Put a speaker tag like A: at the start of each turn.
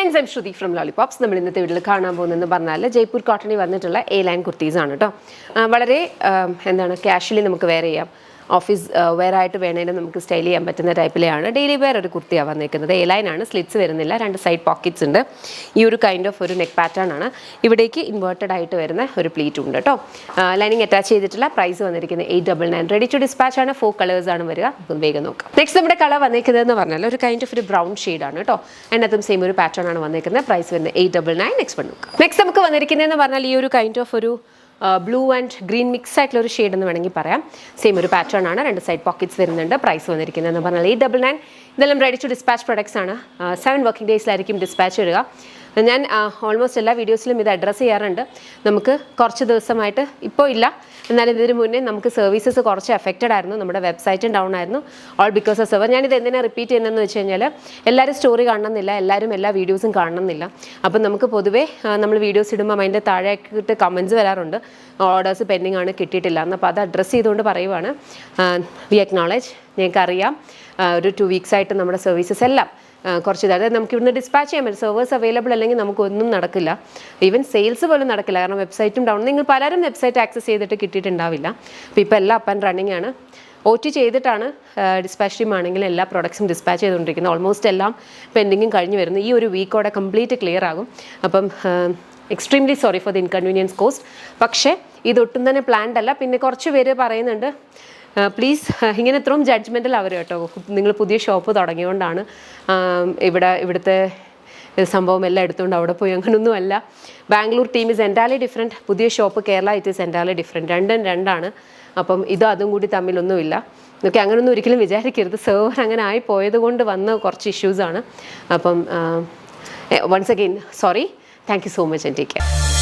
A: Friends, I'm Shruti from lollipops. നമ്മൾ ഇന്നത്തെ വീട്ടിൽ കാണാൻ പോകുന്നതെന്ന് പറഞ്ഞാൽ ജയ്പൂർ കോട്ടണിൽ വന്നിട്ടുള്ള A-ലൈൻ കുർത്തീസാണ് കേട്ടോ. വളരെ ക്യാഷ്വലി നമുക്ക് വെയർ ചെയ്യാം. ഓഫീസ് വെയർ ആയിട്ട് വേണമെങ്കിലും നമുക്ക് സ്റ്റൈൽ ചെയ്യാൻ പറ്റുന്ന ടൈപ്പിലെയാണ് ഡെയിലി വെയർ ഒരു കുർത്തിയാണ് വന്നിരിക്കുന്നത്. A-ലൈൻ ആണ്, സ്ലിറ്റ്സ് വരുന്നില്ല, 2 സൈഡ് പോക്കറ്റ്സ് ഉണ്ട്. ഈ ഒരു കൈൻഡ് ഓഫ് ഒരു നെക്ക് പാറ്റേൺ ആണ്. ഇവിടേക്ക് ഇൻവേർട്ടഡ് ആയിട്ട് വരുന്ന ഒരു പ്ലീറ്റ് ഉണ്ട് കേട്ടോ. ലൈനിങ് അറ്റാച്ച് ചെയ്തിട്ടുള്ള പ്രൈസ് വന്നിരിക്കുന്നത് 899. റെഡി ടു ഡിസ്പാച്ച് ആണ്. 4 കളേഴ്സ് ആണ് വരിക. നമുക്ക് വേഗം നോക്കാം. നെക്സ്റ്റ് നമ്മുടെ കളർ വന്നിരിക്കുന്നതെന്ന് പറഞ്ഞാൽ ഒരു കൈൻഡ് ഓഫ് ഒരു ബ്രൗൺ ഷെയ്ഡാണ് കേട്ടോ. അതിനകത്തും സെയിം ഒരു പാറ്റേൺ ആണ് വന്നിരിക്കുന്നത്. പ്രൈസ് വരുന്നത് 899. നെക്സ്റ്റ് നോക്കാം. നെക്സ്റ്റ് നമുക്ക് വന്നിരിക്കുന്നതെന്ന് പറഞ്ഞാൽ ഈ ഒരു കൈൻഡ് ഓഫ് ഒരു ബ്ലൂ ആൻഡ് ഗ്രീൻ മിക്സ് ആയിട്ടുള്ള ഒരു ഷെയ്ഡ് എന്ന് വേണമെങ്കിൽ പറയാം. സെയിം ഒരു പാറ്റേൺ ആണ്. 2 സൈഡ് പോക്കറ്റ്സ് വരുന്നുണ്ട്. പ്രൈസ് വന്നിരിക്കുന്നതെന്ന് പറഞ്ഞാൽ 899. ഇതെല്ലാം റെഡി ടു ഡിസ്പാച്ച് പ്രൊഡക്ട്സ് ആണ്. 7 വർക്കിംഗ് ഡേയ്സിലായിരിക്കും ഡിസ്പാച്ച് വരിക. ഞാൻ ഓൾമോസ്റ്റ് എല്ലാ വീഡിയോസിലും ഇത് അഡ്രസ്സ് ചെയ്യാറുണ്ട്. നമുക്ക് കുറച്ച് ദിവസമായിട്ട് ഇപ്പോൾ ഇല്ല, എന്നാലും ഇതിന് മുന്നേ നമുക്ക് സർവീസസ് കുറച്ച് എഫക്റ്റഡ് ആയിരുന്നു. നമ്മുടെ വെബ്സൈറ്റും ഡൗൺ ആയിരുന്നു, ഓൾ ബിക്കോസ് ഓഫ് സെർവർ. ഞാനിത് എന്തിനാണ് റിപ്പീറ്റ് ചെയ്യുന്നതെന്ന് വെച്ച് കഴിഞ്ഞാൽ എല്ലാവരും സ്റ്റോറി കാണണമെന്നില്ല, എല്ലാവരും എല്ലാ വീഡിയോസും കാണണമെന്നില്ല. അപ്പം നമുക്ക് പൊതുവേ നമ്മൾ വീഡിയോസ് ഇടുമ്പോൾ അതിൻ്റെ താഴെയായിട്ട് കമൻറ്റ്സ് വരാറുണ്ട്, ഓർഡേഴ്സ് പെൻഡിങ് ആണ്, കിട്ടിയിട്ടില്ല എന്ന്. അപ്പോൾ അത് അഡ്രസ്സ് ചെയ്തുകൊണ്ട് പറയുവാണ്. We acknowledge. ഞങ്ങൾക്കറിയാം ഒരു 2 വീക്സായിട്ട് നമ്മുടെ സർവീസസ് എല്ലാം കുറച്ച് അതായത് നമുക്ക് ഇവിടുന്ന് ഡിസ്പാച്ച് ചെയ്യാൻ പറ്റും. സെർവേഴ്സ് അവൈലബിൾ അല്ലെങ്കിൽ നമുക്കൊന്നും നടക്കില്ല. ഈവൻ സെയിൽസ് പോലും നടക്കില്ല, കാരണം വെബ്സൈറ്റും ഡൗൺ. നിങ്ങൾ പലരും വെബ്സൈറ്റ് ആക്സസ് ചെയ്തിട്ട് കിട്ടിയിട്ടുണ്ടാവില്ല. അപ്പോൾ ഇപ്പോൾ എല്ലാം അപ്പ് ആൻഡ് റണ്ണിങ് ആണ്. OT ചെയ്തിട്ടാണ് ഡിസ്പാച്ച് ടീം ആണെങ്കിലും എല്ലാ പ്രോഡക്ട്സും ഡിസ്പാച്ച് ചെയ്തുകൊണ്ടിരിക്കുന്നത്. ഓൾമോസ്റ്റ് എല്ലാം പെൻഡിങ്ങും കഴിഞ്ഞ് വരുന്നു. ഈ ഒരു വീക്കോടെ കംപ്ലീറ്റ് ക്ലിയർ ആകും. അപ്പം extremely sorry for the inconvenience cost. പക്ഷേ ഇതൊട്ടും തന്നെ പ്ലാൻഡ് അല്ല. പിന്നെ കുറച്ച് പേര് പറയുന്നുണ്ട് പ്ലീസ് ഇങ്ങനെ ഇത്രയും ജഡ്ജ്മെൻറ്റൽ അവർ കേട്ടോ, നിങ്ങൾ പുതിയ ഷോപ്പ് തുടങ്ങിയതുകൊണ്ടാണ് ഇവിടുത്തെ സംഭവം എല്ലാം എടുത്തുകൊണ്ട് അവിടെ പോയി. അങ്ങനൊന്നും അല്ല. Bangalore team is entirely different. പുതിയ shop Kerala it is entirely different. രണ്ടാണ്. അപ്പം അതും കൂടി തമ്മിലൊന്നുമില്ല. ഓക്കെ, അങ്ങനൊന്നും ഒരിക്കലും വിചാരിക്കരുത്. സെർവർ അങ്ങനെ ആയി പോയത് കൊണ്ട് വന്ന കുറച്ച് ഇഷ്യൂസാണ്. അപ്പം once again sorry. Thank you so much and take care.